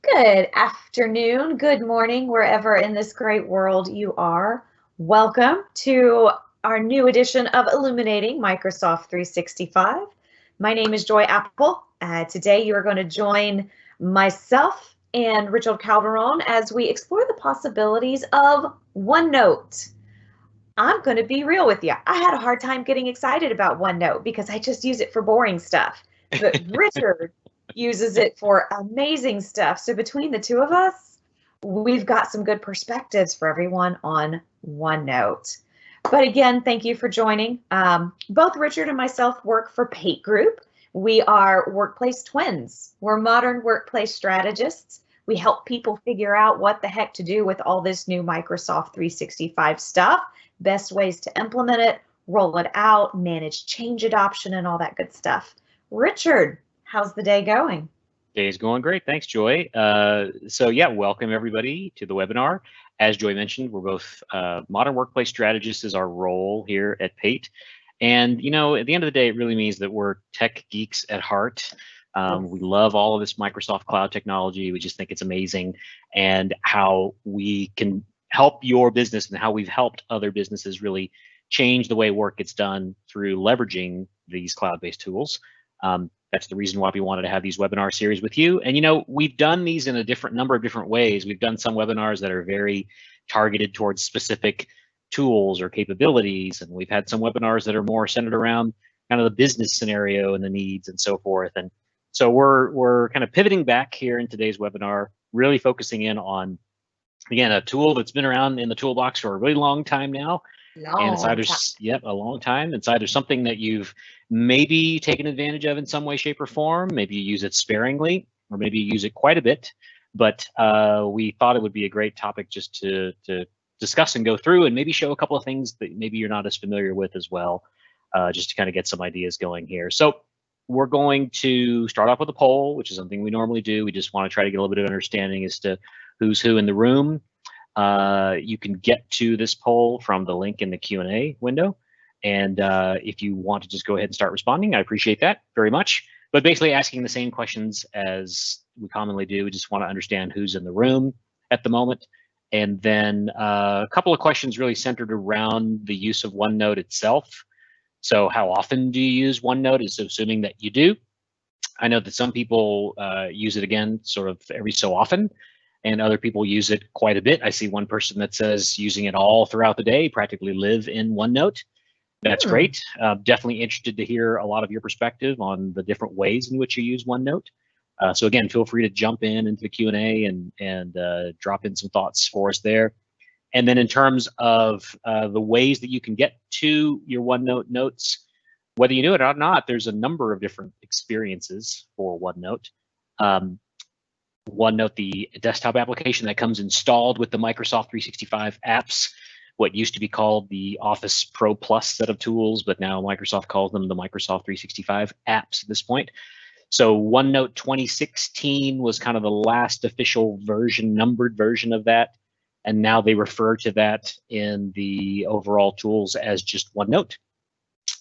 Good afternoon, good morning, wherever in this great world you are. Welcome to our new edition of Illuminating Microsoft 365. My name is Joy Apple. Today you are going to join myself and Richard Calderon as we explore the possibilities of OneNote. I'm going to be real with you. I had a hard time getting excited about OneNote because I just use it for boring stuff. But Richard uses it for amazing stuff. So between the two of us, we've got some good perspectives for everyone on OneNote. But again, thank you for joining. Both Richard and myself work for Pate Group. We are workplace twins. We're modern workplace strategists. We help people figure out what the heck to do with all this new Microsoft 365 stuff, best ways to implement it, roll it out, manage change adoption, and all that good stuff. Richard, how's the day going? Day's going great. Thanks, Joy. Welcome everybody to the webinar. As Joy mentioned, we're both modern workplace strategists is our role here at Pate. And, you know, at the end of the day, it really means that we're tech geeks at heart. We love all of this Microsoft cloud technology. We just think it's amazing, and how we can help your business and how we've helped other businesses really change the way work gets done through leveraging these cloud-based tools. That's the reason why we wanted to have these webinar series with you. And, you know, we've done these in a number of different ways. We've done some webinars that are very targeted towards specific tools or capabilities. And we've had some webinars that are more centered around kind of the business scenario and the needs and so forth. And so we're kind of pivoting back here in today's webinar, really focusing in on, again, a tool that's been around in the toolbox for a really long time now. And it's either, a long time. It's either something that you've maybe taken advantage of in some way, shape, or form. Maybe you use it sparingly, or maybe you use it quite a bit. But we thought it would be a great topic just to discuss and go through, and maybe show a couple of things that maybe you're not as familiar with as well, just to kind of get some ideas going here. So we're going to start off with a poll, which is something we normally do. We just want to try to get a little bit of understanding as to who's who in the room. You can get to this poll from the link in the Q&A window. And if you want to just go ahead and start responding, I appreciate that very much. But basically asking the same questions as we commonly do. We just want to understand who's in the room at the moment. And then a couple of questions really centered around the use of OneNote itself. So how often do you use OneNote? Is assuming that you do. I know that some people use it, again, sort of every so often, and other people use it quite a bit. I see one person that says using it all throughout the day, practically live in OneNote. That's great. Definitely interested to hear a lot of your perspective on the different ways in which you use OneNote. So again, feel free to jump into the Q&A and drop in some thoughts for us there. And then in terms of the ways that you can get to your OneNote notes, whether you do it or not, there's a number of different experiences for OneNote. OneNote, the desktop application that comes installed with the Microsoft 365 apps, what used to be called the Office Pro Plus set of tools, but now Microsoft calls them the Microsoft 365 apps at this point. So OneNote 2016 was kind of the last official version, numbered version of that. And now they refer to that in the overall tools as just OneNote.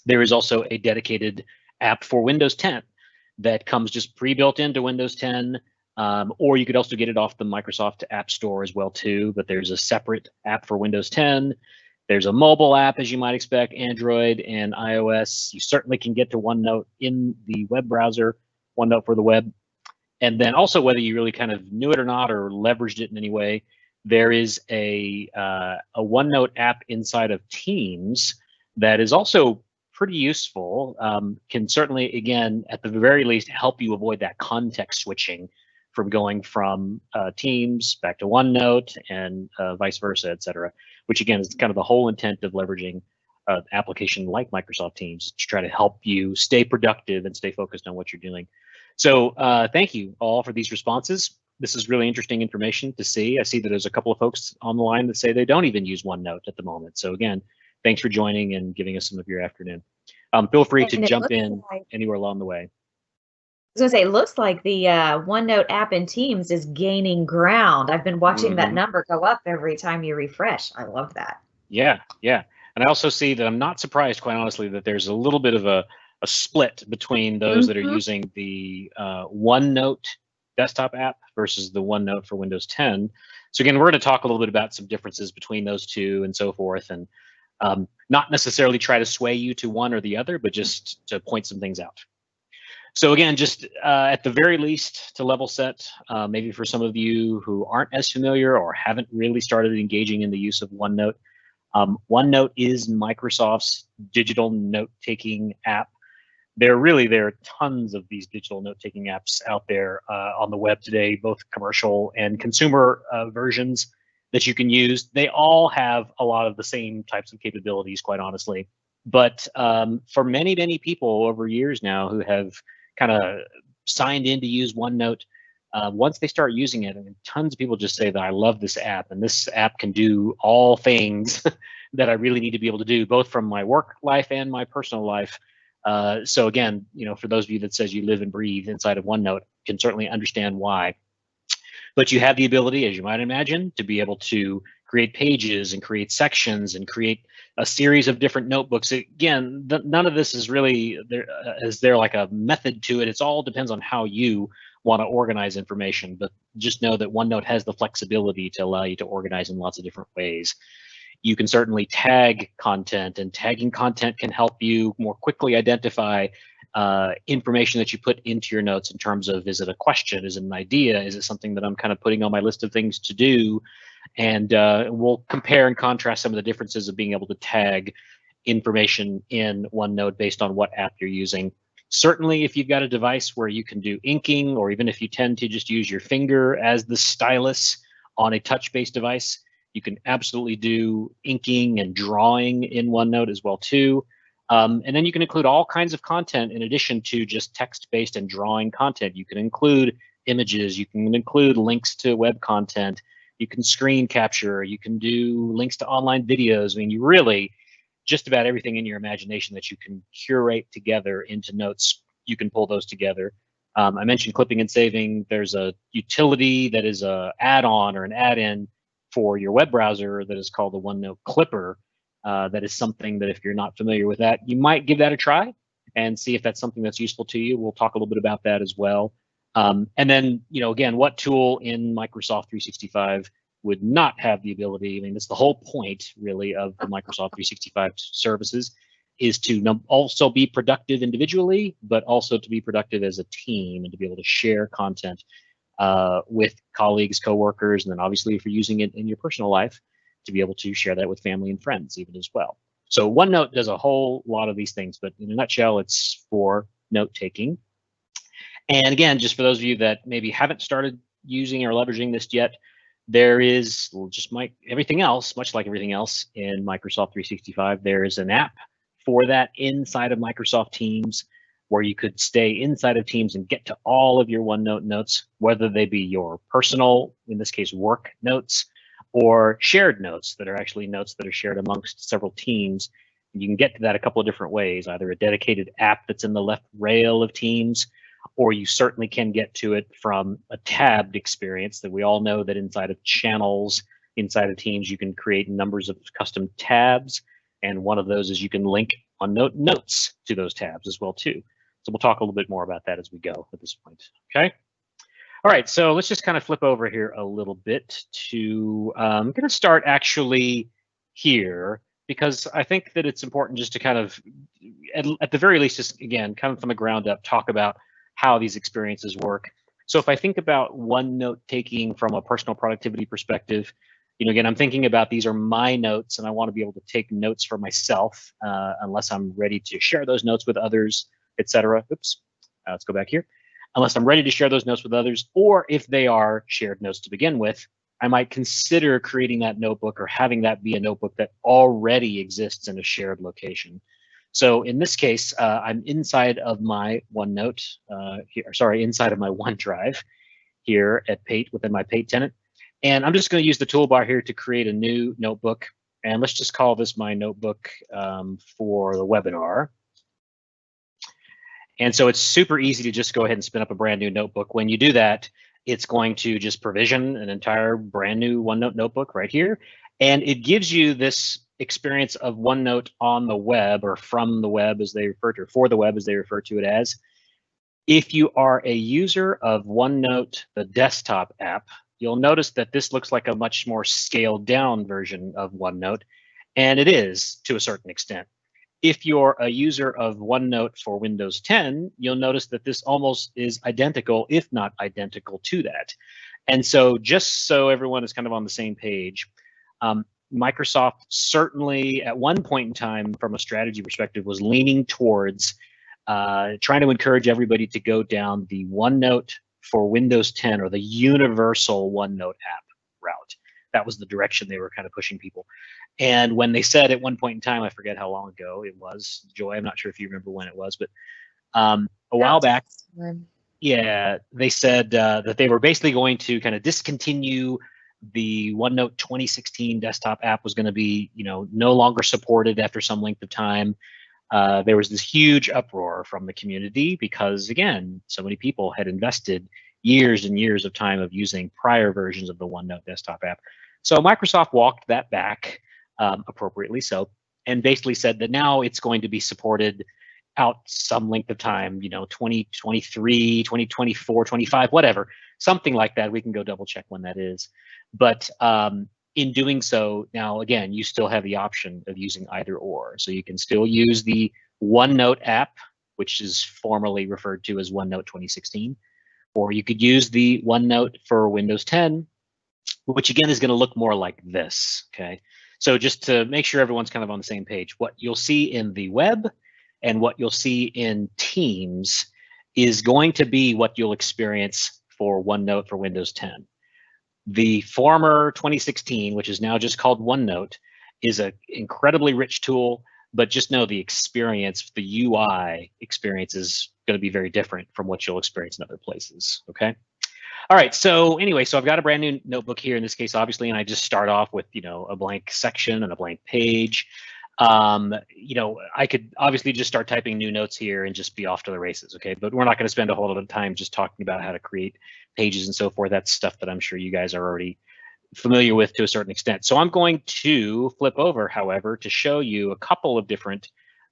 There is also a dedicated app for Windows 10 that comes just pre-built into Windows 10. Or you could also get it off the Microsoft App Store as well too, but there's a separate app for Windows 10. There's a mobile app, as you might expect, Android and iOS. You certainly can get to OneNote in the web browser, OneNote for the web. And then also, whether you really kind of knew it or not or leveraged it in any way, there is a OneNote app inside of Teams that is also pretty useful. Can certainly, again, at the very least, help you avoid that context switching from going from Teams back to OneNote and vice versa, et cetera, which again is kind of the whole intent of leveraging an application like Microsoft Teams to try to help you stay productive and stay focused on what you're doing. So thank you all for these responses. This is really interesting information to see. I see that there's a couple of folks on the line that say they don't even use OneNote at the moment. So again, thanks for joining and giving us some of your afternoon. Feel free to jump in anywhere along the way. I was going to say, it looks like the OneNote app in Teams is gaining ground. I've been watching that number go up every time you refresh. I love that. Yeah, yeah. And I also see that I'm not surprised, quite honestly, that there's a little bit of a split between those that are using the OneNote desktop app versus the OneNote for Windows 10. So again, we're going to talk a little bit about some differences between those two and so forth, and not necessarily try to sway you to one or the other, but just to point some things out. So again, just at the very least, to level set, maybe for some of you who aren't as familiar or haven't really started engaging in the use of OneNote, OneNote is Microsoft's digital note-taking app. There are tons of these digital note-taking apps out there on the web today, both commercial and consumer versions that you can use. They all have a lot of the same types of capabilities, quite honestly. But for many, many people over years now who have kind of signed in to use OneNote, once they start using it, and tons of people just say that I love this app, and this app can do all things that I really need to be able to do, both from my work life and my personal life. So again, for those of you that says you live and breathe inside of OneNote, can certainly understand why. But you have the ability, as you might imagine, to be able to create pages and create sections and create a series of different notebooks. Again, none of this is really there. Is there like a method to it? It all depends on how you want to organize information. But just know that OneNote has the flexibility to allow you to organize in lots of different ways. You can certainly tag content, and tagging content can help you more quickly identify information that you put into your notes in terms of, is it a question, is it an idea, is it something that I'm kind of putting on my list of things to do? And we'll compare and contrast some of the differences of being able to tag information in OneNote based on what app you're using. Certainly, if you've got a device where you can do inking, or even if you tend to just use your finger as the stylus on a touch-based device, you can absolutely do inking and drawing in OneNote as well too. And then you can include all kinds of content in addition to just text-based and drawing content. You can include images, you can include links to web content, you can screen capture, you can do links to online videos. I mean, you really, just about everything in your imagination that you can curate together into notes, you can pull those together. I mentioned clipping and saving. There's a utility that is a add-on or an add-in for your web browser that is called the OneNote Clipper. That is something that if you're not familiar with that, you might give that a try and see if that's something that's useful to you. We'll talk a little bit about that as well. And then, again, what tool in Microsoft 365 would not have the ability? I mean, that's the whole point, really, of the Microsoft 365 services, is to also be productive individually, but also to be productive as a team and to be able to share content with colleagues, coworkers, and then obviously if you're using it in your personal life, to be able to share that with family and friends even as well. So OneNote does a whole lot of these things, but in a nutshell, it's for note taking. And again, just for those of you that maybe haven't started using or leveraging this yet, there is just everything else, much like everything else in Microsoft 365, there is an app for that inside of Microsoft Teams, where you could stay inside of Teams and get to all of your OneNote notes, whether they be your personal, in this case, work notes, or shared notes that are actually notes that are shared amongst several teams. And you can get to that a couple of different ways, either a dedicated app that's in the left rail of Teams, or you certainly can get to it from a tabbed experience that we all know that inside of channels, inside of Teams, you can create numbers of custom tabs. And one of those is you can link OneNote notes to those tabs as well too. So we'll talk a little bit more about that as we go at this point, okay? All right, so let's just kind of flip over here a little bit to, I'm gonna start actually here, because I think that it's important just to kind of, at the very least, just again, kind of from the ground up, talk about how these experiences work. So if I think about OneNote taking from a personal productivity perspective, again, I'm thinking about these are my notes and I want to be able to take notes for myself unless I'm ready to share those notes with others, etc. Oops, let's go back here. Unless I'm ready to share those notes with others, or if they are shared notes to begin with, I might consider creating that notebook or having that be a notebook that already exists in a shared location. So in this case, I'm inside of my OneNote, inside of my OneDrive here at Pate, within my Pate tenant. And I'm just going to use the toolbar here to create a new notebook. And let's just call this my notebook for the webinar. And so it's super easy to just go ahead and spin up a brand new notebook. When you do that, it's going to just provision an entire brand new OneNote notebook right here. And it gives you this experience of OneNote on the web, or from the web as they refer to, or for the web as they refer to it as. If you are a user of OneNote, the desktop app, you'll notice that this looks like a much more scaled down version of OneNote, and it is to a certain extent. If you're a user of OneNote for Windows 10, you'll notice that this almost is identical, if not identical to that. And so just so everyone is kind of on the same page, Microsoft certainly at one point in time, from a strategy perspective, was leaning towards trying to encourage everybody to go down the OneNote for Windows 10 or the universal OneNote app route. That was the direction they were kind of pushing people. And when they said at one point in time, I forget how long ago it was, Joy, I'm not sure if you remember when it was, but a while back, yeah, they said that they were basically going to kind of discontinue the OneNote 2016 desktop app was going to be, no longer supported after some length of time. There was this huge uproar from the community because, again, so many people had invested years and years of time of using prior versions of the OneNote desktop app. So Microsoft walked that back, appropriately so, and basically said that now it's going to be supported out some length of time, 2023, 2024, 25, whatever, something like that. We can go double check when that is. But in doing so, now again, you still have the option of using either or. So you can still use the OneNote app, which is formerly referred to as OneNote 2016, or you could use the OneNote for Windows 10, which again is going to look more like this. Okay, so just to make sure everyone's kind of on the same page, what you'll see in the web and what you'll see in Teams is going to be what you'll experience for OneNote for Windows 10. The former 2016, which is now just called OneNote, is an incredibly rich tool, but just know the experience, the UI experience is going to be very different from what you'll experience in other places, okay? All right, so anyway, so I've got a brand new notebook here in this case, obviously, and I just start off with, a blank section and a blank page. I could obviously just start typing new notes here and just be off to the races, okay? But we're not going to spend a whole lot of time just talking about how to create pages and so forth. That's stuff that I'm sure you guys are already familiar with to a certain extent. So I'm going to flip over, however, to show you a couple of different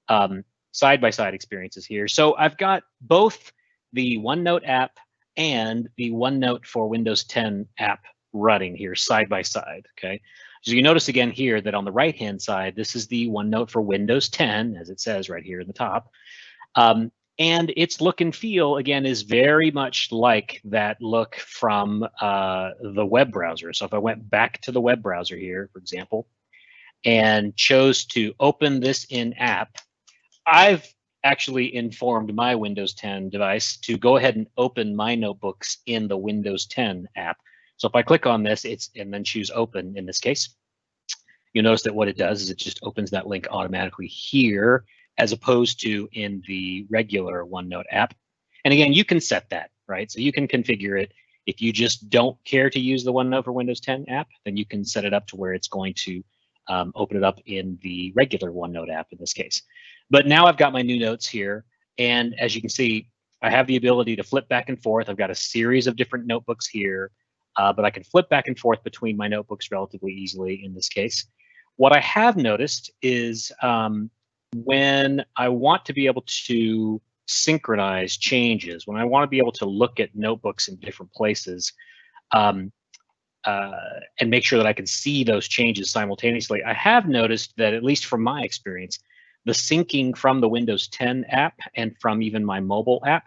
side-by-side experiences here. So I've got both the OneNote app and the OneNote for Windows 10 app running here side by side, okay? So you notice again here that on the right-hand side, this is the OneNote for Windows 10, as it says right here in the top. And its look and feel, again, is very much like that look from the web browser. So if I went back to the web browser here, for example, and chose to open this in app, I've actually informed my Windows 10 device to go ahead and open my notebooks in the Windows 10 app. So if I click on this, and then choose open in this case, you'll notice that what it does is it just opens that link automatically here, as opposed to in the regular OneNote app. And again, you can set that, right? So you can configure it. If you just don't care to use the OneNote for Windows 10 app, then you can set it up to where it's going to open it up in the regular OneNote app in this case. But now I've got my new notes here. And as you can see, I have the ability to flip back and forth. I've got a series of different notebooks here, but I can flip back and forth between my notebooks relatively easily in this case. What I have noticed is when I want to be able to synchronize changes, when I want to be able to look at notebooks in different places, and make sure that I can see those changes simultaneously, I have noticed that, at least from my experience, the syncing from the Windows 10 app and from even my mobile app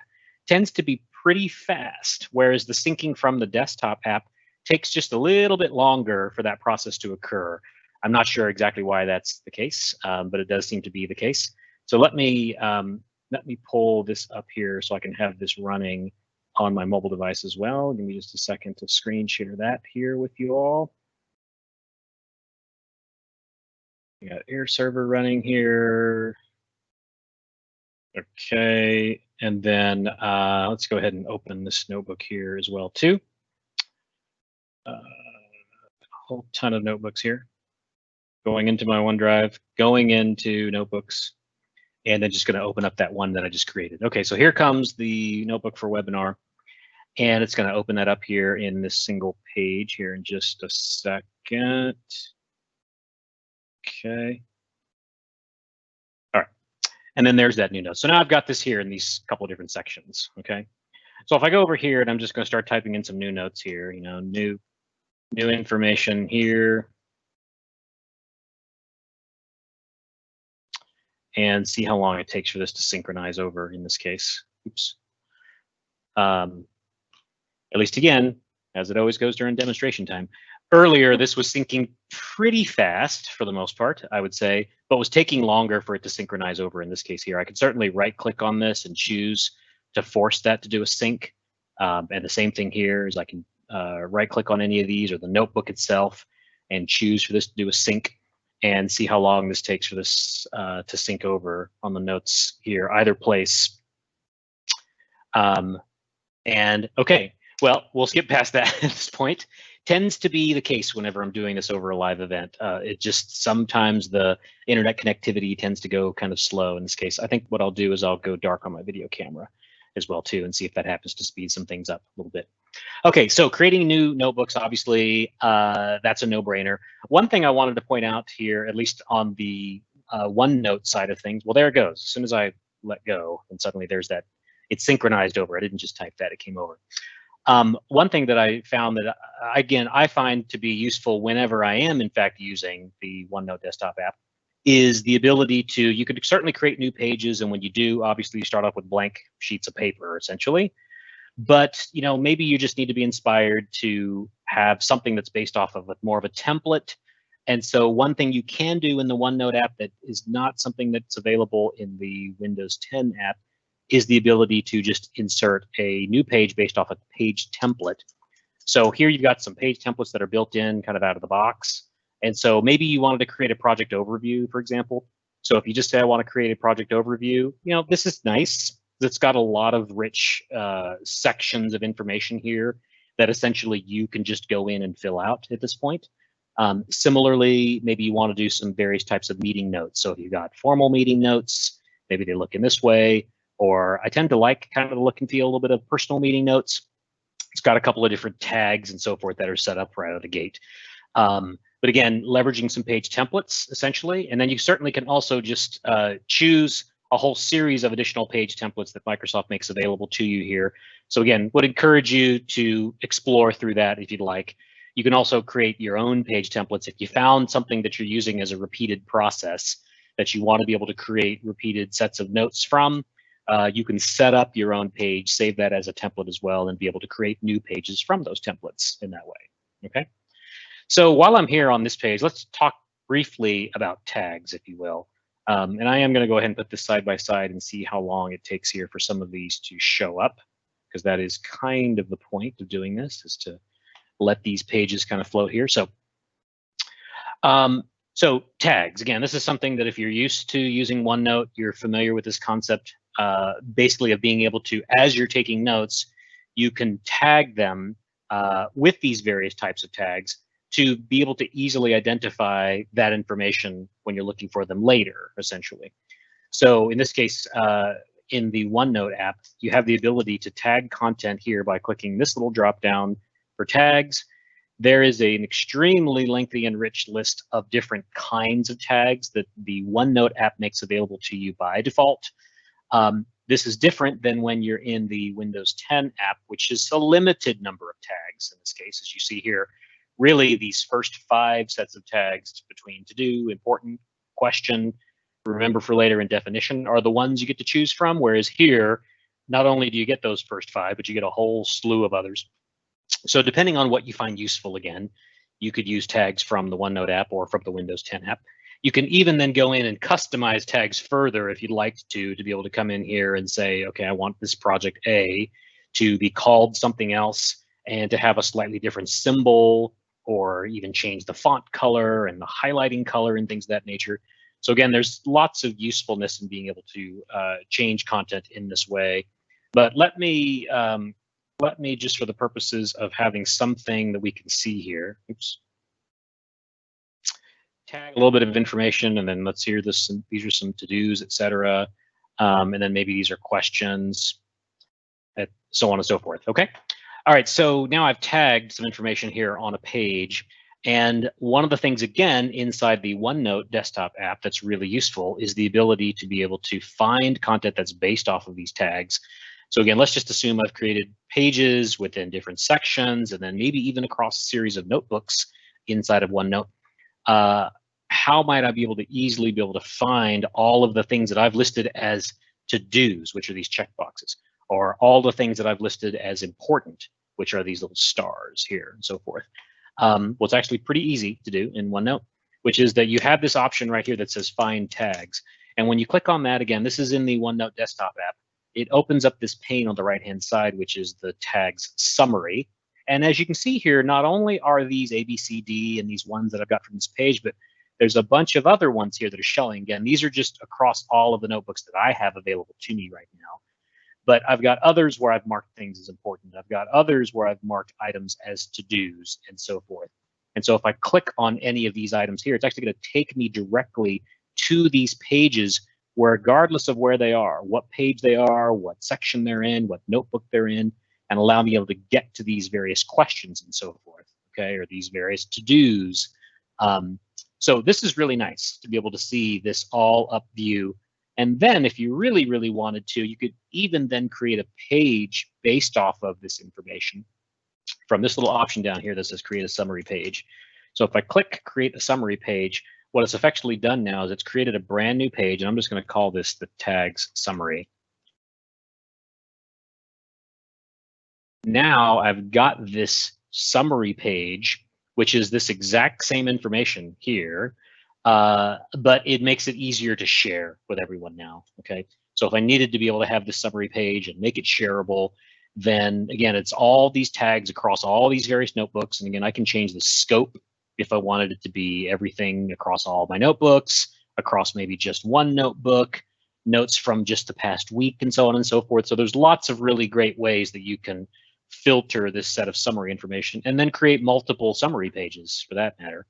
tends to be pretty fast, whereas the syncing from the desktop app takes just a little bit longer for that process to occur. I'm not sure exactly why that's the case, but it does seem to be the case. So let me pull this up here so I can have this running on my mobile device as well. Give me just a second to screen share that here with you all. We got Air Server running here. Okay, and then let's go ahead and open this notebook here as well too. A whole ton of notebooks here. Going into my OneDrive, going into notebooks, and then just going to open up that one that I just created. Okay, so here comes the notebook for webinar, and it's going to open that up here in this single page here in just a second. Okay. All right. And then there's that new note. So now I've got this here in these couple of different sections, okay? So if I go over here and I'm just going to start typing in some new notes here, you know, new information here. And see how long it takes for this to synchronize over in this case. Oops. At least again, as it always goes during demonstration time. Earlier, this was syncing pretty fast for the most part, I would say, but was taking longer for it to synchronize over in this case here. I could certainly right-click on this and choose to force that to do a sync. And the same thing here is I can right-click on any of these or the notebook itself and choose for this to do a sync and see how long this takes for this to sync over on the notes here, either place. And okay, well, we'll skip past that at this point. Tends to be the case whenever I'm doing this over a live event. It just sometimes the internet connectivity tends to go kind of slow in this case. I think what I'll do is I'll go dark on my video camera as well too and see if that happens to speed some things up a little bit. Okay, so creating new notebooks, obviously, that's a no-brainer. One thing I wanted to point out here, at least on the OneNote side of things, well, there it goes. As soon as I let go, and suddenly there's that, it's synchronized over. I didn't just type that, it came over. One thing that I found that, again, I find to be useful whenever I am, in fact, using the OneNote desktop app is the ability to, you could certainly create new pages. And when you do, obviously, you start off with blank sheets of paper, essentially. But, you know, maybe you just need to be inspired to have something that's based off of more of a template. And so one thing you can do in the OneNote app that is not something that's available in the Windows 10 app is the ability to just insert a new page based off a page template. So here you've got some page templates that are built in kind of out of the box. And so maybe you wanted to create a project overview, for example. So if you just say, I want to create a project overview, you know, this is nice. It's got a lot of rich sections of information here that essentially you can just go in and fill out at this point. Similarly, maybe you want to do some various types of meeting notes. So if you've got formal meeting notes, maybe they look in this way. Or I tend to like kind of the look and feel a little bit of personal meeting notes. It's got a couple of different tags and so forth that are set up right out of the gate. But again, leveraging some page templates, essentially. And then you certainly can also just choose a whole series of additional page templates that Microsoft makes available to you here. So again, would encourage you to explore through that if you'd like. You can also create your own page templates if you found something that you're using as a repeated process that you want to be able to create repeated sets of notes from. You can set up your own page, save that as a template as well, and be able to create new pages from those templates in that way. Okay. So while I'm here on this page, let's talk briefly about tags, if you will. And I am going to go ahead and put this side by side and see how long it takes here for some of these to show up, because that is kind of the point of doing this, is to let these pages kind of float here. So, so tags, again, this is something that if you're used to using OneNote, you're familiar with this concept, basically of being able to, as you're taking notes, you can tag them with these various types of tags to be able to easily identify that information when you're looking for them later, essentially. So in this case, in the OneNote app, you have the ability to tag content here by clicking this little drop down for tags. There is an extremely lengthy and rich list of different kinds of tags that the OneNote app makes available to you by default. This is different than when you're in the Windows 10 app, which is a limited number of tags in this case, as you see here. Really, these first 5 sets of tags between to do, important, question, remember for later, and definition are the ones you get to choose from. Whereas here, not only do you get those first 5, but you get a whole slew of others. So depending on what you find useful, again, you could use tags from the OneNote app or from the Windows 10 app. You can even then go in and customize tags further if you'd like to be able to come in here and say, okay, I want this project A to be called something else and to have a slightly different symbol, or even change the font color and the highlighting color and things of that nature. So again, there's lots of usefulness in being able to change content in this way. But let me just, for the purposes of having something that we can see here, oops, tag a little bit of information, and then let's hear this. These are some to-dos, etc. And then maybe these are questions, so on and so forth. Okay. All right, so now I've tagged some information here on a page, And one of the things, again, inside the OneNote desktop app that's really useful is the ability to be able to find content that's based off of these tags. So again, let's just assume I've created pages within different sections and then maybe even across a series of notebooks inside of OneNote. How might I be able to easily be able to find all of the things that I've listed as to-dos, which are these checkboxes, or all the things that I've listed as important, which are these little stars here and so forth. Well, it's actually pretty easy to do in OneNote, which is that you have this option right here that says Find Tags. And when you click on that, again, this is in the OneNote desktop app, it opens up this pane on the right-hand side, which is the tags summary. And as you can see here, not only are these A, B, C, D, and these ones that I've got from this page, but there's a bunch of other ones here that are showing. Again, these are just across all of the notebooks that I have available to me right now. But I've got others where I've marked things as important. I've got others where I've marked items as to-dos and so forth. And so if I click on any of these items here, it's actually going to take me directly to these pages, regardless of where they are, what page they are, what section they're in, what notebook they're in, and allow me able to get to these various questions and so forth, okay, or these various to-dos. So this is really nice to be able to see this all up view. And then if you really, really wanted to, you could even then create a page based off of this information from this little option down here that says create a summary page. So if I click create a summary page, what it's effectively done now is it's created a brand new page, and I'm just going to call this the tags summary. Now I've got this summary page, which is this exact same information here, but it makes it easier to share with everyone now, okay? So if I needed to be able to have this summary page and make it shareable, then again, it's all these tags across all these various notebooks. And again, I can change the scope if I wanted it to be everything across all my notebooks, across maybe just one notebook, notes from just the past week, and so on and so forth. So there's lots of really great ways that you can filter this set of summary information and then create multiple summary pages for that matter.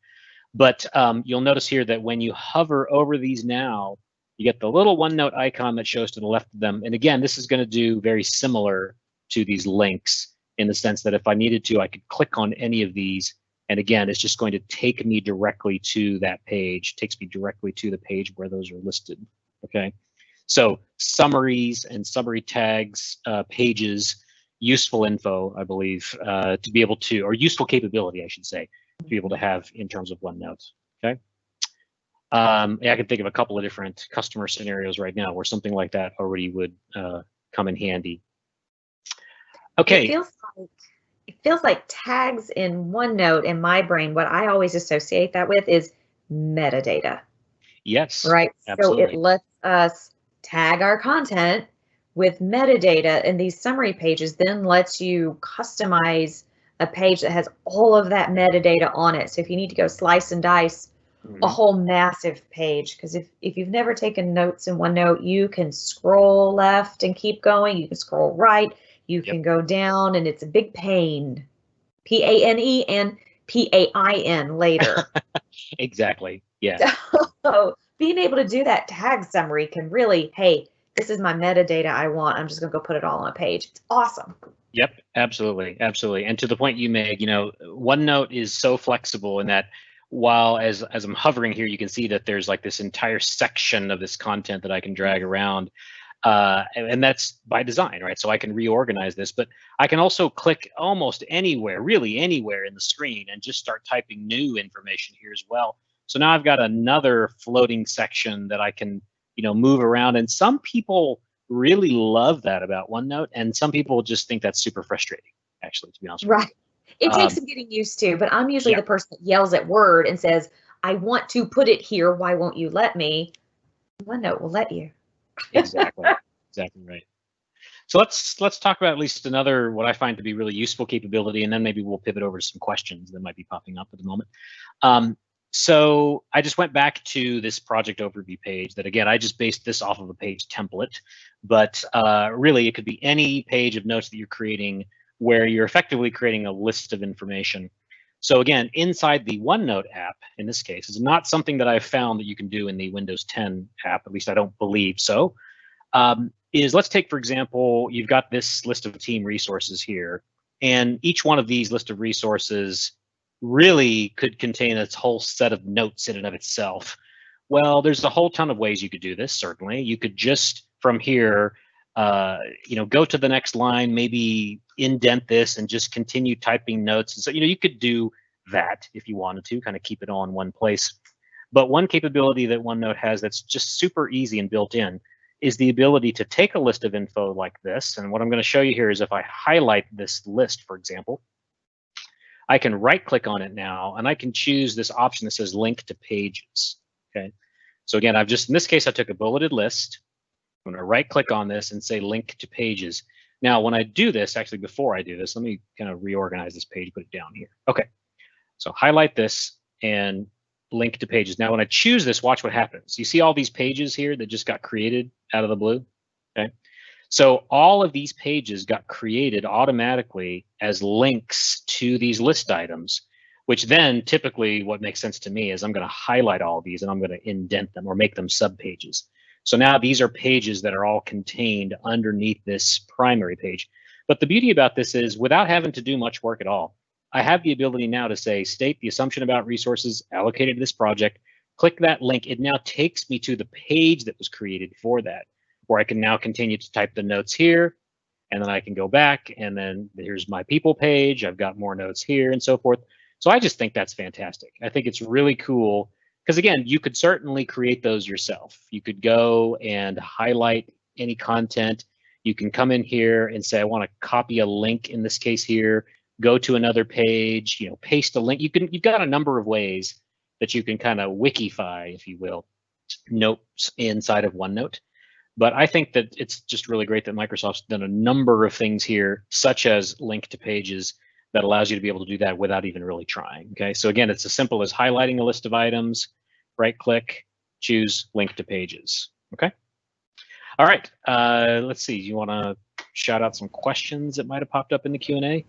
But you'll notice here that when you hover over these now, you get the little OneNote icon that shows to the left of them. And again, this is going to do very similar to these links in the sense that if I needed to, I could click on any of these. And again, it's just going to take me directly to that page, takes me directly to the page where those are listed, okay? So summaries and summary tags, pages, useful info, I believe, to be able to, or useful capability, I should say, to be able to have in terms of OneNote, okay? Yeah, I can think of a couple of different customer scenarios right now where something like that already would come in handy. Okay. It feels like tags in OneNote in my brain, what I always associate that with is metadata. Yes. Right. Absolutely. So it lets us tag our content with metadata, and these summary pages then lets you customize a page that has all of that metadata on it. So if you need to go slice and dice a whole massive page, because if you've never taken notes in OneNote, you can scroll left and keep going. You can scroll right. You can go down, and it's a big pain. P-A-N-E and P-A-I-N later. Exactly. Yeah. So being able to do that tag summary can really, hey, this is my metadata I want. I'm just going to go put it all on a page. It's awesome. Yep, absolutely, absolutely. And to the point you made, you know, OneNote is so flexible in that while as I'm hovering here, you can see that there's like this entire section of this content that I can drag around. And that's by design, right? So I can reorganize this, but I can also click almost anywhere, really anywhere in the screen and just start typing new information here as well. So now I've got another floating section that I can, you know, move around. And some people really love that about OneNote, and some people just think that's super frustrating, actually, to be honest with you. Right. It takes some getting used to, but I'm usually the person that yells at Word and says, I want to put it here. Why won't you let me? OneNote will let you. Exactly. Exactly right. So let's talk about at least another what I find to be really useful capability, and then maybe we'll pivot over to some questions that might be popping up at the moment. So I just went back to this project overview page that, again, I just based this off of a page template, but really it could be any page of notes that you're creating where you're effectively creating a list of information. So again, inside the OneNote app, in this case, is not something that I've found that you can do in the Windows 10 app, at least I don't believe so, is let's take, for example, you've got this list of team resources here, and each one of these list of resources really could contain its whole set of notes in and of itself. Well, there's a whole ton of ways you could do this. Certainly, you could just from here, go to the next line, maybe indent this and just continue typing notes. And so, you could do that if you wanted to, kind of keep it all in one place. But one capability that OneNote has that's just super easy and built in is the ability to take a list of info like this. And what I'm going to show you here is if I highlight this list, for example, I can right click on it now and I can choose this option that says link to pages. Okay. So again, in this case, I took a bulleted list. I'm going to right click on this and say link to pages. Now, when I do this, actually, before I do this, let me kind of reorganize this page, put it down here. Okay. So highlight this and link to pages. Now, when I choose this, watch what happens. You see all these pages here that just got created out of the blue? Okay. So all of these pages got created automatically as links to these list items, which then typically what makes sense to me is I'm going to highlight all these and I'm going to indent them or make them subpages. So now these are pages that are all contained underneath this primary page. But the beauty about this is without having to do much work at all, I have the ability now to say, state the assumption about resources allocated to this project, click that link. It now takes me to the page that was created for that, where I can now continue to type the notes here, and then I can go back, and then here's my people page. I've got more notes here and so forth. So I just think that's fantastic. I think it's really cool because, again, you could certainly create those yourself. You could go and highlight any content. You can come in here and say, I want to copy a link in this case here, go to another page, paste a link. You've got a number of ways that you can kind of wikify, if you will, notes inside of OneNote. But I think that it's just really great that Microsoft's done a number of things here, such as link to pages, that allows you to be able to do that without even really trying. Okay, so again, it's as simple as highlighting a list of items, right click, choose link to pages. Okay. All right. Let's see. You want to shout out some questions that might have popped up in the Q&A?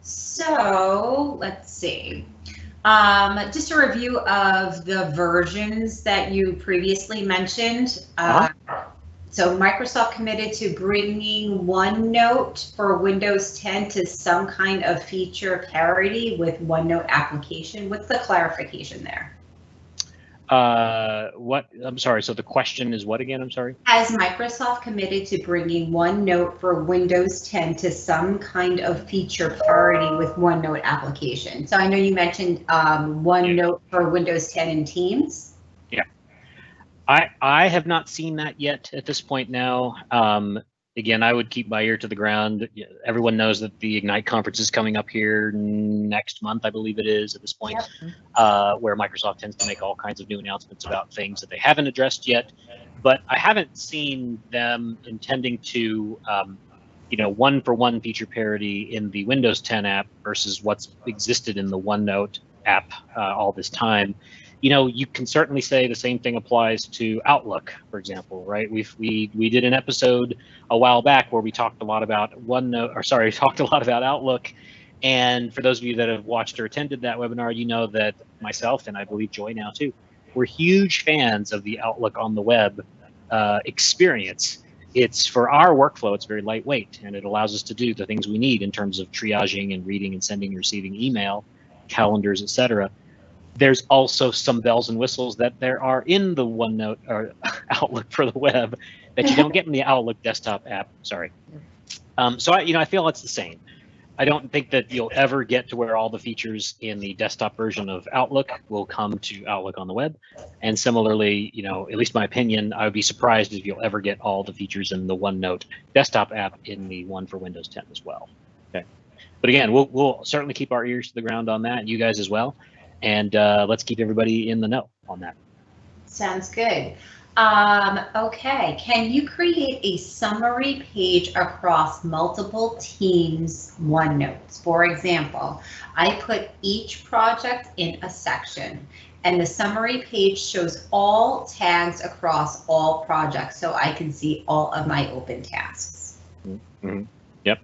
So let's see. Just a review of the versions that you previously mentioned. So Microsoft committed to bringing OneNote for Windows 10 to some kind of feature parity with OneNote application. What's the clarification there? What? I'm sorry. So the question is what again? I'm sorry. Has Microsoft committed to bringing OneNote for Windows 10 to some kind of feature parity with OneNote application? So I know you mentioned OneNote for Windows 10 and Teams. Yeah. I have not seen that yet at this point now. Again, I would keep my ear to the ground. Everyone knows that the Ignite conference is coming up here next month, I believe it is at this point, where Microsoft tends to make all kinds of new announcements about things that they haven't addressed yet. But I haven't seen them intending to, one-for-one feature parity in the Windows 10 app versus what's existed in the OneNote app all this time. You can certainly say the same thing applies to Outlook, for example, right? We did an episode a while back where we talked a lot about talked a lot about Outlook. And for those of you that have watched or attended that webinar, you know that myself, and I believe Joy now too, we're huge fans of the Outlook on the web experience. It's for our workflow, it's very lightweight, and it allows us to do the things we need in terms of triaging and reading and sending and receiving email, calendars, etc. There's also some bells and whistles that there are in the OneNote or Outlook for the web that you don't get in the Outlook desktop app. Sorry. So I feel it's the same. I don't think that you'll ever get to where all the features in the desktop version of Outlook will come to Outlook on the web. And similarly, at least my opinion, I would be surprised if you'll ever get all the features in the OneNote desktop app in the one for Windows 10 as well. Okay. But again, we'll certainly keep our ears to the ground on that, and you guys as well. And let's keep everybody in the know on that. Sounds good. Okay, can you create a summary page across multiple teams' OneNotes? For example, I put each project in a section, and the summary page shows all tags across all projects, so I can see all of my open tasks. Mm-hmm. Yep.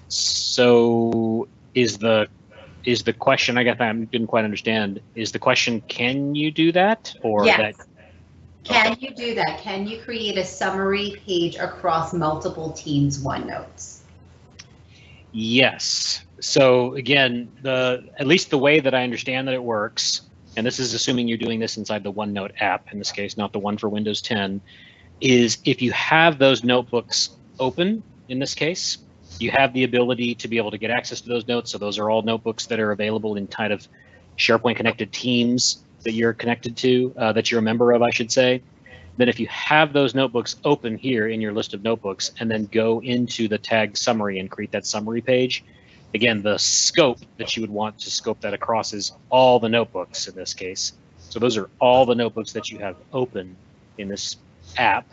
So is the question, I didn't quite understand, is the question, can you do that? Or yes. That? Can you do that? Can you create a summary page across multiple teams' OneNotes? Yes. So again, at least the way that I understand that it works, and this is assuming you're doing this inside the OneNote app in this case, not the one for Windows 10, is if you have those notebooks open in this case, you have the ability to be able to get access to those notes. So those are all notebooks that are available in kind of SharePoint connected teams that you're connected to, that you're a member of, I should say. Then if you have those notebooks open here in your list of notebooks and then go into the tag summary and create that summary page, again, the scope that you would want to scope that across is all the notebooks in this case. So those are all the notebooks that you have open in this app.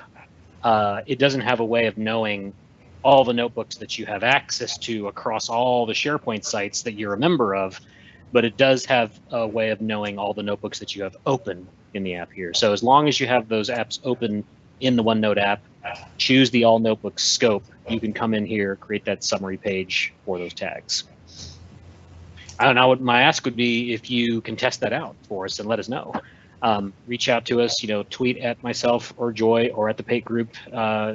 It doesn't have a way of knowing all the notebooks that you have access to across all the SharePoint sites that you're a member of, but it does have a way of knowing all the notebooks that you have open in the app here. So as long as you have those apps open in the OneNote app, choose the all notebooks scope, you can come in here, create that summary page for those tags. I don't know, what my ask would be if you can test that out for us and let us know. Reach out to us, tweet at myself or Joy or at the Pate Group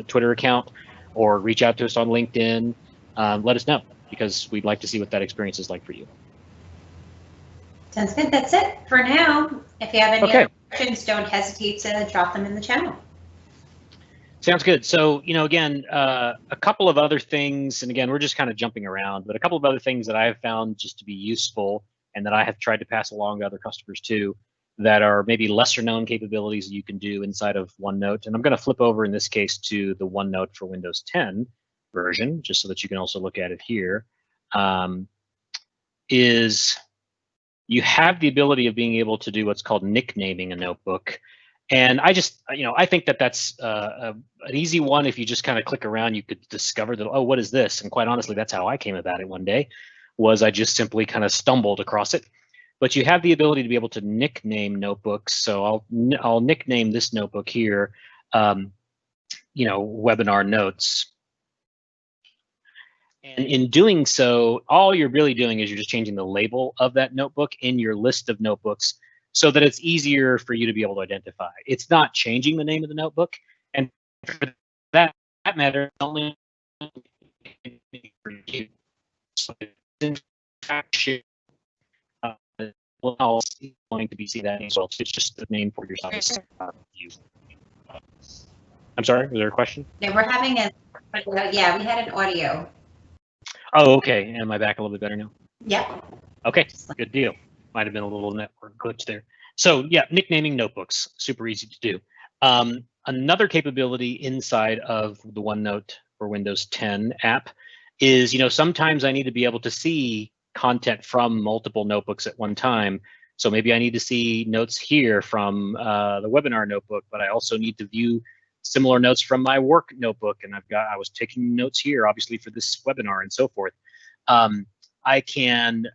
Twitter account, or reach out to us on LinkedIn. Let us know, because we'd like to see what that experience is like for you. Sounds good. That's it for now. If you have any other questions, don't hesitate to drop them in the channel. Sounds good. So, again, a couple of other things, and again, we're just kind of jumping around, but a couple of other things that I have found just to be useful and that I have tried to pass along to other customers too, that are maybe lesser known capabilities that you can do inside of OneNote. And I'm going to flip over in this case to the OneNote for Windows 10 version, just so that you can also look at it here. Is you have the ability of being able to do what's called nicknaming a notebook. And I just, I think that that's an easy one. If you just kind of click around, you could discover that, oh, what is this? And quite honestly, that's how I came about it one day, was I just simply kind of stumbled across it. But you have the ability to be able to nickname notebooks. So I'll nickname this notebook here, webinar notes. And in doing so, all you're really doing is you're just changing the label of that notebook in your list of notebooks so that it's easier for you to be able to identify. It's not changing the name of the notebook. And for that matter, only for you. So in fact, else is going to be see that as well. It's just the name for yourself. I'm sorry, was there a question? Yeah, we're having we had an audio. Oh, okay. Am I back a little bit better now? Yep. Okay, good deal. Might have been a little network glitch there. So yeah, nicknaming notebooks, super easy to do. Another capability inside of the OneNote for Windows 10 app is, sometimes I need to be able to see content from multiple notebooks at one time. So maybe I need to see notes here from the webinar notebook, but I also need to view similar notes from my work notebook. And I was taking notes here, obviously, for this webinar and so forth. I can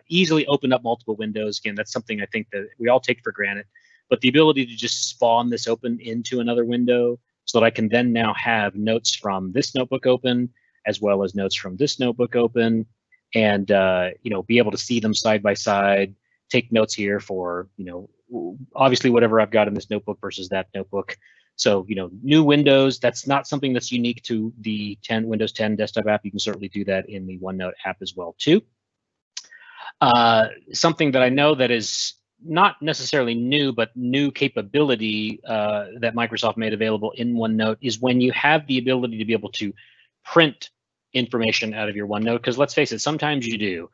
easily open up multiple windows. Again, that's something I think that we all take for granted. But the ability to just spawn this open into another window so that I can then now have notes from this notebook open, as well as notes from this notebook open, and be able to see them side by side, take notes here for, obviously whatever I've got in this notebook versus that notebook. So, new windows, that's not something that's unique to the Windows 10 desktop app. You can certainly do that in the OneNote app as well, too. Something that I know that is not necessarily new, but new capability that Microsoft made available in OneNote is when you have the ability to be able to print information out of your OneNote, because let's face it, sometimes you do.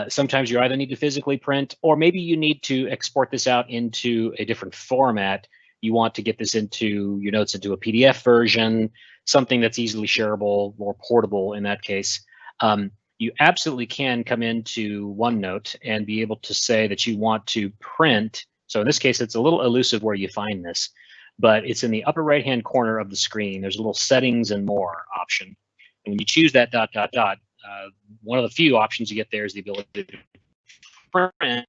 Sometimes you either need to physically print, or maybe you need to export this out into a different format. You want to get this into your notes into a PDF version, something that's easily shareable, more portable in that case. You absolutely can come into OneNote and be able to say that you want to print. So in this case, it's a little elusive where you find this, but it's in the upper right-hand corner of the screen. There's a little settings and more option. And when you choose that ... one of the few options you get there is the ability to print.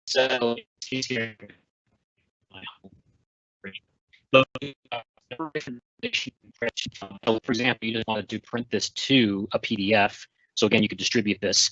So for example, you just wanted to print this to a PDF. So again, you could distribute this.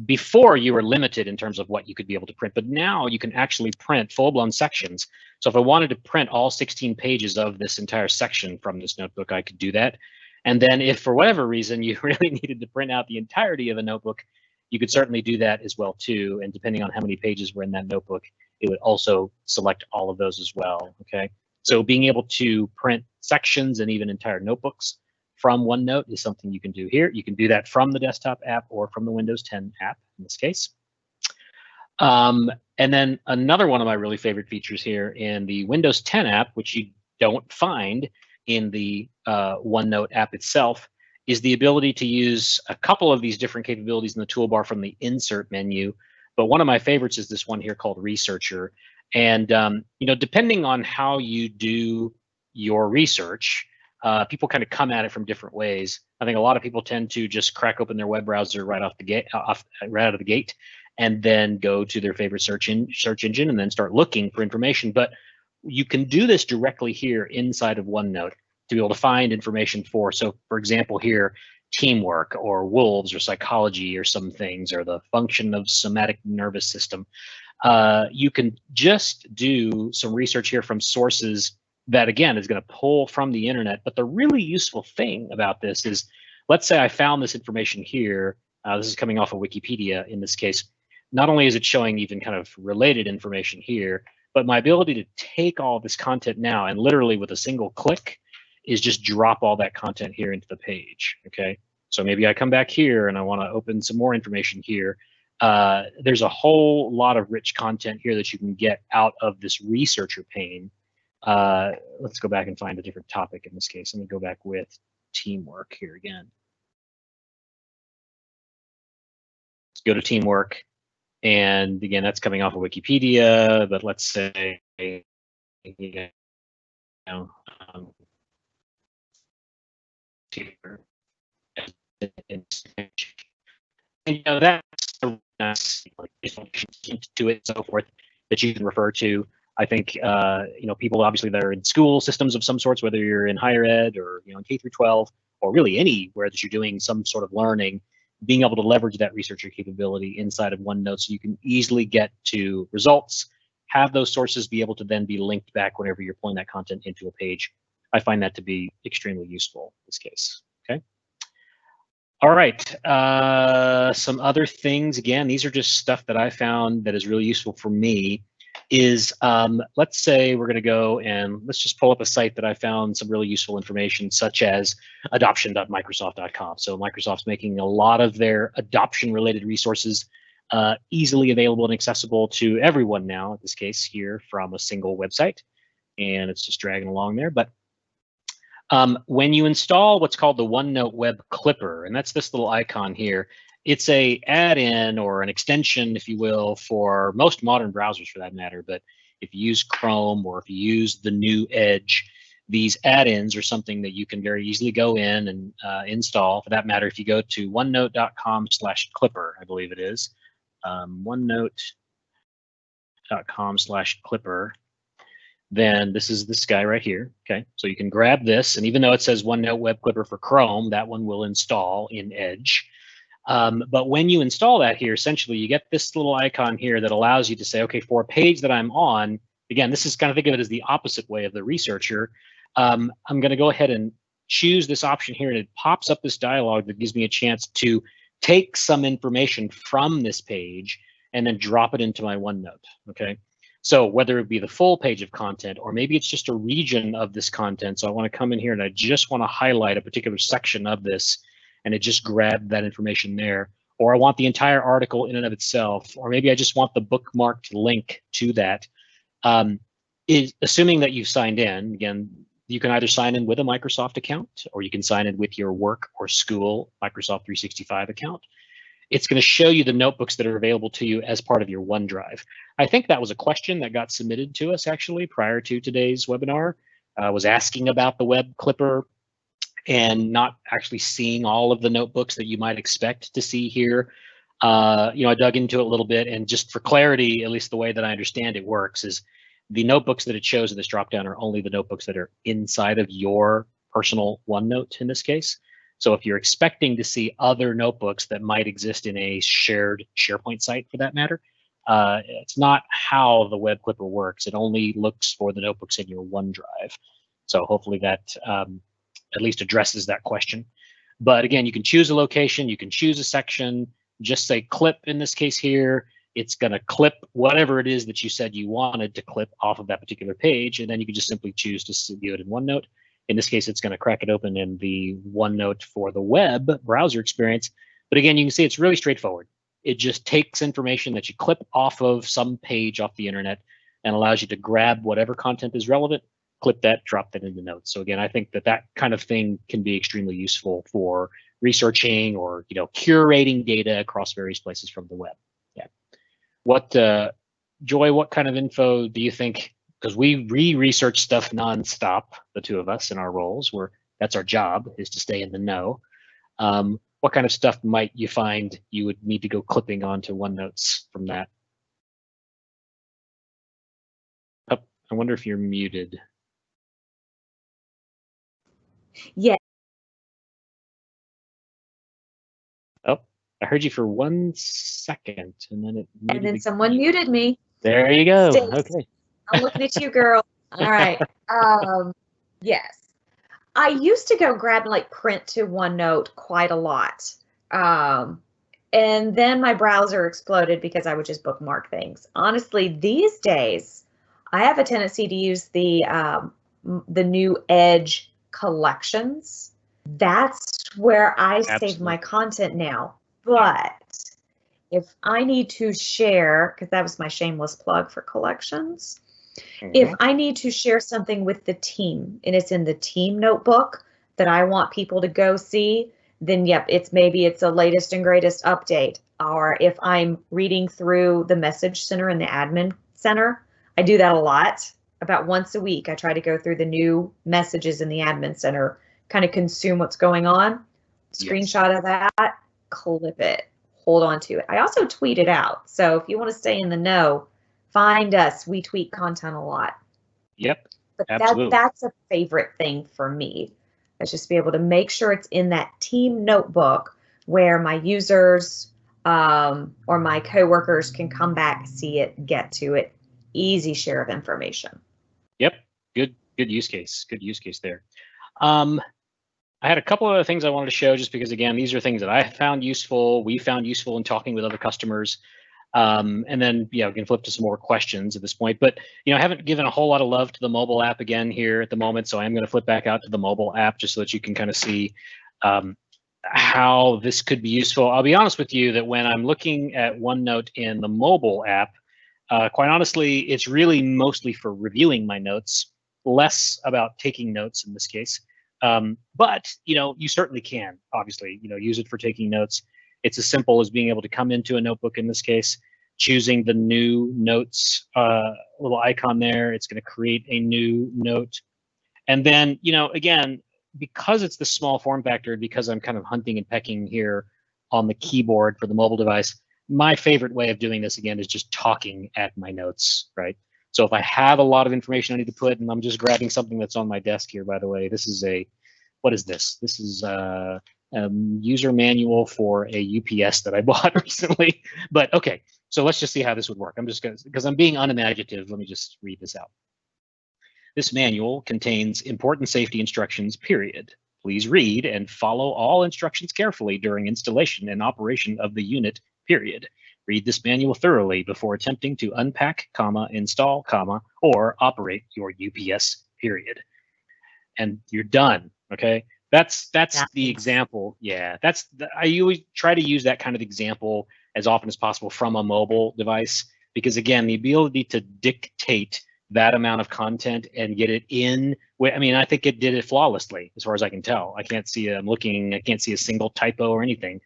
Before you were limited in terms of what you could be able to print, but now you can actually print full-blown sections. So if I wanted to print all 16 pages of this entire section from this notebook, I could do that. And then if for whatever reason you really needed to print out the entirety of a notebook, you could certainly do that as well too. And depending on how many pages were in that notebook, it would also select all of those as well, okay? So being able to print sections and even entire notebooks from OneNote is something you can do here. You can do that from the desktop app or from the Windows 10 app in this case. And then another one of my really favorite features here in the Windows 10 app, which you don't find in the OneNote app itself, is the ability to use a couple of these different capabilities in the toolbar from the Insert menu. But one of my favorites is this one here called Researcher. And you know, depending on how you do your research, people kind of come at it from different ways. I think a lot of people tend to just crack open their web browser right off the gate, right out of the gate, and then go to their favorite search engine and then start looking for information. But you can do this directly here inside of OneNote to be able to find information for. So, for example, here, teamwork or wolves or psychology or some things or the function of somatic nervous system. You can just do some research here from sources that, again, is going to pull from the internet. But the really useful thing about this is, let's say I found this information here. This is coming off of Wikipedia in this case. Not only is it showing even kind of related information here, but my ability to take all this content now and literally with a single click is just drop all that content here into the page, okay? So maybe I come back here and I want to open some more information here. There's a whole lot of rich content here that you can get out of this researcher pane. Let's go back and find a different topic in this case. Let me go back with teamwork here again. Let's go to teamwork. And again, that's coming off of Wikipedia, but let's say, you know, and you know, that's a nice to it and so forth that you can refer to. I think you know, people obviously that are in school systems of some sorts, whether you're in higher ed or, you know, in K through 12 or really anywhere that you're doing some sort of learning, being able to leverage that researcher capability inside of OneNote so you can easily get to results, have those sources be able to then be linked back whenever you're pulling that content into a page. I find that to be extremely useful in this case, okay? All right, some other things, again, these are just stuff that I found that is really useful for me, is let's say we're gonna go and let's just pull up a site that I found some really useful information, such as adoption.microsoft.com. So Microsoft's making a lot of their adoption related resources easily available and accessible to everyone now, in this case here from a single website, and it's just dragging along there. But when you install what's called the OneNote Web Clipper, and that's this little icon here, it's a add-in or an extension, if you will, for most modern browsers for that matter. But if you use Chrome or if you use the new Edge, these add-ins are something that you can very easily go in and install. For that matter, if you go to onenote.com/clipper, I believe it is, onenote.com/clipper, then this is this guy right here, okay? So you can grab this, and even though it says OneNote Web Clipper for Chrome, that one will install in Edge. But when you install that here, essentially you get this little icon here that allows you to say, okay, for a page that I'm on, again, this is kind of, think of it as the opposite way of the researcher. I'm going to go ahead and choose this option here, and it pops up this dialog that gives me a chance to take some information from this page and then drop it into my OneNote, okay? So whether it be the full page of content, or maybe it's just a region of this content. So I want to come in here and I just want to highlight a particular section of this, and it just grabbed that information there. Or I want the entire article in and of itself, or maybe I just want the bookmarked link to that. Assuming that you've signed in, again, you can either sign in with a Microsoft account, or you can sign in with your work or school Microsoft 365 account. It's going to show you the notebooks that are available to you as part of your OneDrive. I think that was a question that got submitted to us actually prior to today's webinar. Was asking about the Web Clipper and not actually seeing all of the notebooks that you might expect to see here. You know, I dug into it a little bit, and just for clarity, at least the way that I understand it works, is the notebooks that it shows in this dropdown are only the notebooks that are inside of your personal OneNote in this case. So if you're expecting to see other notebooks that might exist in a shared SharePoint site for that matter, it's not how the Web Clipper works. It only looks for the notebooks in your OneDrive. So hopefully that at least addresses that question. But again, you can choose a location, you can choose a section, just say clip in this case here. It's going to clip whatever it is that you said you wanted to clip off of that particular page, and then you can just simply choose to view it in OneNote. In this case, it's going to crack it open in the OneNote for the web browser experience. But again, you can see it's really straightforward. It just takes information that you clip off of some page off the internet and allows you to grab whatever content is relevant, clip that, drop that into notes. So again, I think that that kind of thing can be extremely useful for researching or curating data across various places from the web. Yeah. What Joy, what kind of info do you think? Because we research stuff nonstop, the two of us in our roles, where that's our job, is to stay in the know. What kind of stuff might you find you would need to go clipping onto OneNotes from that? Oh, I wonder if you're muted. Yeah. Oh, I heard you for 1 second, and then it muted. And then someone muted me. There you go. Stace, okay. I'm looking at you, girl. All right. Yes. I used to go grab like print to OneNote quite a lot. And then my browser exploded because I would just bookmark things. Honestly, these days, I have a tendency to use the new Edge collections. That's where I save my content now. But if I need to share, because that was my shameless plug for collections, if I need to share something with the team and it's in the team notebook that I want people to go see, then yep, maybe it's a latest and greatest update. Or if I'm reading through the message center and the admin center, I do that a lot. About once a week, I try to go through the new messages in the admin center, kind of consume what's going on, screenshot of that, clip it, hold on to it. I also tweet it out. So if you want to stay in the know, find us. We tweet content a lot. Yep. But absolutely. That's a favorite thing for me. Is just be able to make sure it's in that team notebook where my users or my coworkers can come back, see it, get to it. Easy share of information. Yep. Good use case. Good use case there. I had a couple of other things I wanted to show just because, again, these are things that I found useful. We found useful in talking with other customers. And then, we can flip to some more questions at this point. But, I haven't given a whole lot of love to the mobile app again here at the moment. So I'm going to flip back out to the mobile app just so that you can kind of see how this could be useful. I'll be honest with you that when I'm looking at OneNote in the mobile app, quite honestly, it's really mostly for reviewing my notes, less about taking notes in this case. But, you certainly can, obviously, use it for taking notes. It's as simple as being able to come into a notebook in this case, choosing the new notes little icon there. It's going to create a new note. And then, again, because it's the small form factor, because I'm kind of hunting and pecking here on the keyboard for the mobile device, my favorite way of doing this, again, is just talking at my notes, right? So if I have a lot of information I need to put, and I'm just grabbing something that's on my desk here, by the way, this is what is this? This is a user manual for a UPS that I bought recently. But okay, so let's just see how this would work. I'm just going to, because I'm being unimaginative, let me just read this out. This manual contains important safety instructions, period. Please read and follow all instructions carefully during installation and operation of the unit, period. Read this manual thoroughly before attempting to unpack, install, or operate your UPS, period. And you're done, okay? That's the example. Yeah, I always try to use that kind of example as often as possible from a mobile device, because again, the ability to dictate that amount of content and get it in, I mean, I think it did it flawlessly as far as I can tell. I can't see a single typo or anything.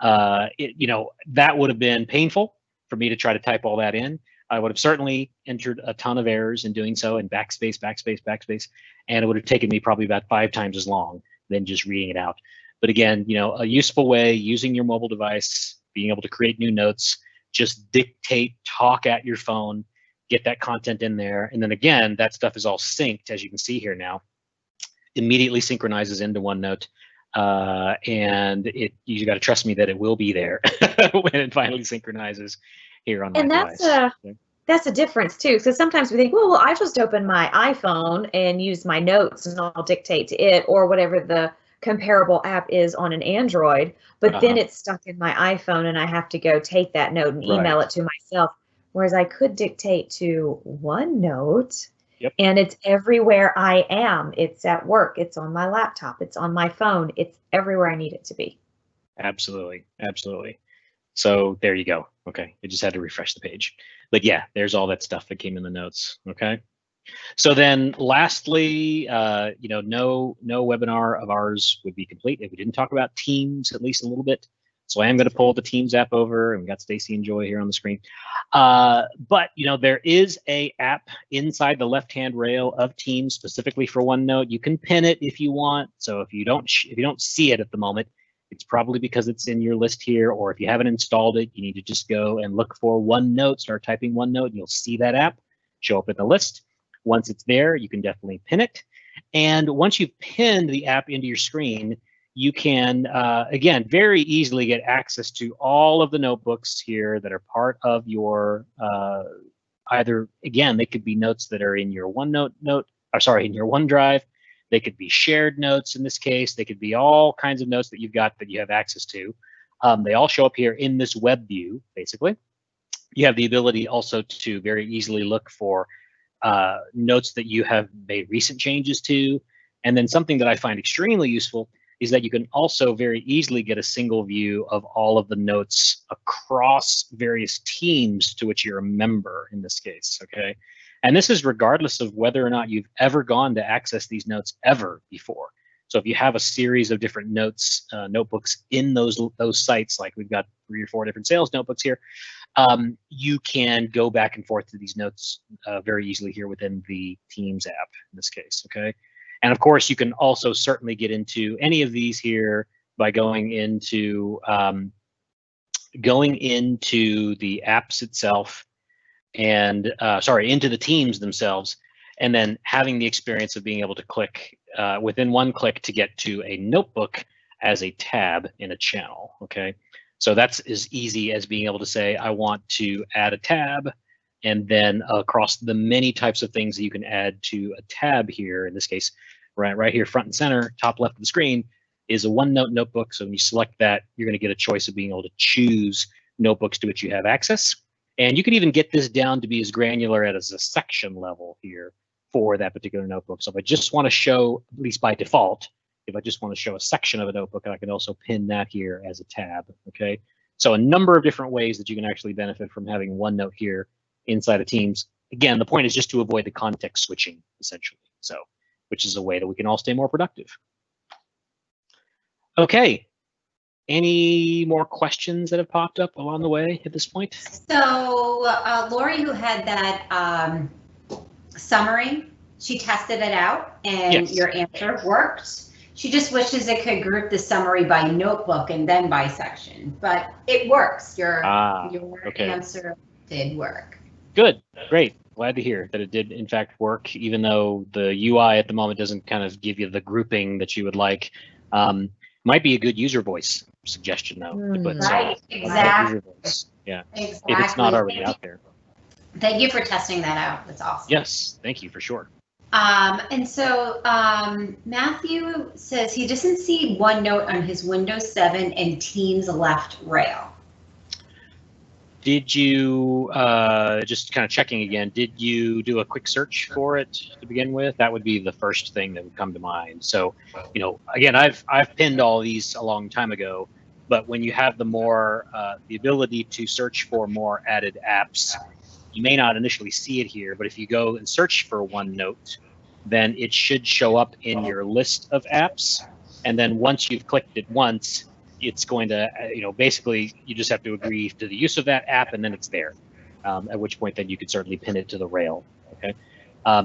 That would have been painful for me to try to type all that in. I would have certainly entered a ton of errors in doing so, and backspace, and it would have taken me probably about 5 times as long than just reading it out. But again, a useful way, using your mobile device, being able to create new notes, just dictate, talk at your phone, get that content in there. And then again, that stuff is all synced, as you can see here now, immediately synchronizes into OneNote. and you got to trust me that it will be there when it finally synchronizes here on my device. That's a difference too. So sometimes we think, well, I just open my iPhone and use my notes and I'll dictate to it or whatever the comparable app is on an Android, but then it's stuck in my iPhone and I have to go take that note and email it to myself. Whereas I could dictate to OneNote and it's everywhere I am. It's at work, it's on my laptop, it's on my phone, it's everywhere I need it to be. Absolutely, absolutely. So there you go. Okay, I just had to refresh the page. But yeah, there's all that stuff that came in the notes. Okay. So then lastly, no webinar of ours would be complete if we didn't talk about Teams at least a little bit. So I am going to pull the Teams app over, and we got Stacy and Joy here on the screen. But there is a app inside the left-hand rail of Teams specifically for OneNote. You can pin it if you want. So if you don't see it at the moment, it's probably because it's in your list here, or if you haven't installed it, you need to just go and look for OneNote, start typing OneNote, and you'll see that app show up in the list. Once it's there, you can definitely pin it. And once you've pinned the app into your screen, you can, again, very easily get access to all of the notebooks here that are part of your, either, again, they could be notes that are in your in your OneDrive. They could be shared notes in this case. They could be all kinds of notes that you've got that you have access to. They all show up here in this web view, basically. You have the ability also to very easily look for notes that you have made recent changes to. And then something that I find extremely useful is that you can also very easily get a single view of all of the notes across various teams to which you're a member in this case, okay? And this is regardless of whether or not you've ever gone to access these notes ever before. So if you have a series of different notes, notebooks in those sites, like we've got 3 or 4 different sales notebooks here, you can go back and forth to these notes very easily here within the Teams app in this case, okay? And of course, you can also certainly get into any of these here by going into the apps itself and into the teams themselves, and then having the experience of being able to click within one click to get to a notebook as a tab in a channel, okay? So that's as easy as being able to say, I want to add a tab, and then across the many types of things that you can add to a tab here, in this case, right here, front and center, top left of the screen, is a OneNote notebook. So when you select that, you're going to get a choice of being able to choose notebooks to which you have access. And you can even get this down to be as granular as a section level here for that particular notebook. So if I just want to show, at least by default, if I just want to show a section of a notebook, I can also pin that here as a tab, okay? So a number of different ways that you can actually benefit from having OneNote here inside of Teams. Again, the point is just to avoid the context switching, essentially. So, which is a way that we can all stay more productive. Okay, any more questions that have popped up along the way at this point? So Lori, who had that summary, she tested it out and your answer worked. She just wishes it could group the summary by notebook and then by section, but it works. Your answer did work. Good, great. Glad to hear that it did in fact work, even though the UI at the moment doesn't kind of give you the grouping that you would like. Might be a good user voice suggestion though. Right, exactly. Yeah, exactly. If it's not already out there. Thank you for testing that out. That's awesome. Yes, thank you for sure. And so Matthew says he doesn't see OneNote on his Windows 7 and Teams left rail. Did you, just kind of checking again, did you do a quick search for it to begin with? That would be the first thing that would come to mind. So, again, I've pinned all these a long time ago, but when you have the ability to search for more added apps, you may not initially see it here, but if you go and search for OneNote, then it should show up in your list of apps. And then once you've clicked it once, it's going to, basically you just have to agree to the use of that app and then it's there. At which point then you could certainly pin it to the rail, okay?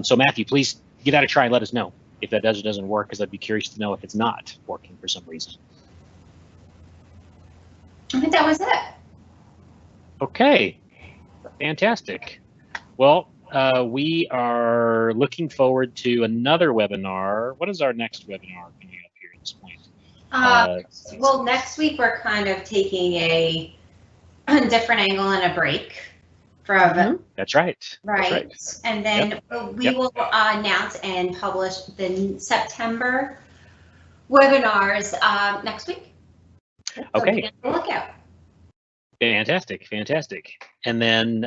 So Matthew, please give that a try and let us know if that does or doesn't work, because I'd be curious to know if it's not working for some reason. I think that was it. Okay, fantastic. Well, we are looking forward to another webinar. What is our next webinar coming up here at this point? Well, next week we're kind of taking a different angle and a break from. That's right. Right. That's right. And then we will announce and publish the September webinars next week. Okay. So be on the lookout. Fantastic, fantastic. And then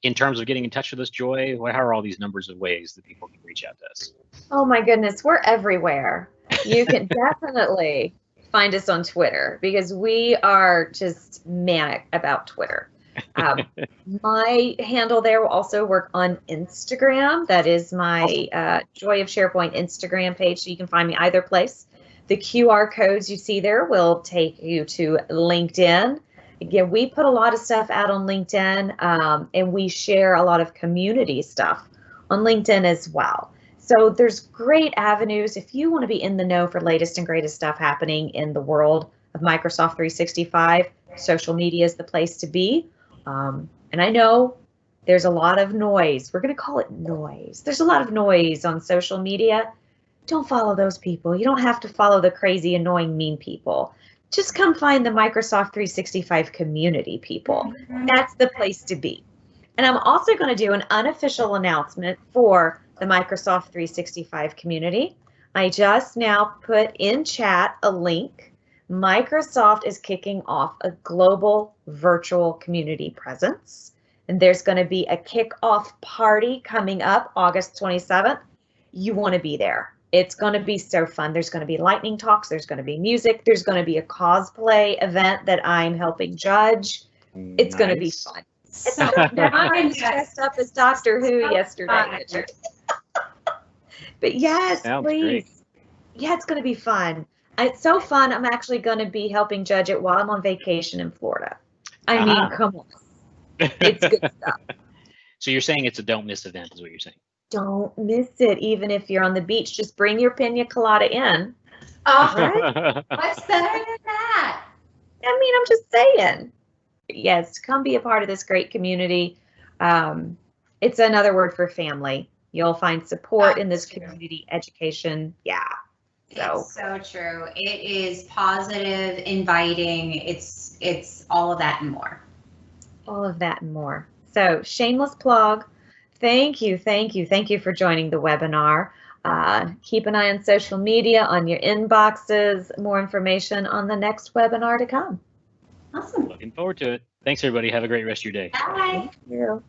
in terms of getting in touch with us, Joy, how are all these numbers of ways that people can reach out to us? Oh my goodness, we're everywhere. You can definitely find us on Twitter because we are just manic about Twitter. My handle there will also work on Instagram. That is my Joy of SharePoint Instagram page, so you can find me either place. The QR codes you see there will take you to LinkedIn. Again, we put a lot of stuff out on LinkedIn, and we share a lot of community stuff on LinkedIn as well. So there's great avenues if you want to be in the know for latest and greatest stuff happening in the world of Microsoft 365. Social media is the place to be. And I know there's a lot of noise. We're going to call it noise. There's a lot of noise on social media. Don't follow those people. You don't have to follow the crazy, annoying, mean people. Just come find the Microsoft 365 community people. That's the place to be. And I'm also going to do an unofficial announcement for the Microsoft 365 community. I just now put in chat a link. Microsoft is kicking off a global virtual community presence. And there's going to be a kickoff party coming up August 27th. You want to be there. It's going to be so fun. There's going to be lightning talks. There's going to be music. There's going to be a cosplay event that I'm helping judge. It's going to be fun. I'm dressed up as Doctor Who yesterday. But yes, Sounds please. great. Yeah, it's going to be fun. It's so fun. I'm actually going to be helping judge it while I'm on vacation in Florida. I mean, come on. It's good stuff. So you're saying it's a don't miss event is what you're saying? Don't miss it, even if you're on the beach. Just bring your pina colada in. Right? What's better than that? I mean, I'm just saying. Yes, come be a part of this great community. It's another word for family. You'll find support in this community, education. Yeah. So. It's so true. It is positive, inviting. It's all of that and more. All of that and more. So shameless plug. Thank you for joining the webinar. Keep an eye on social media, on your inboxes, more information on the next webinar to come. Awesome. Looking forward to it. Thanks, everybody. Have a great rest of your day. Bye. Thank you.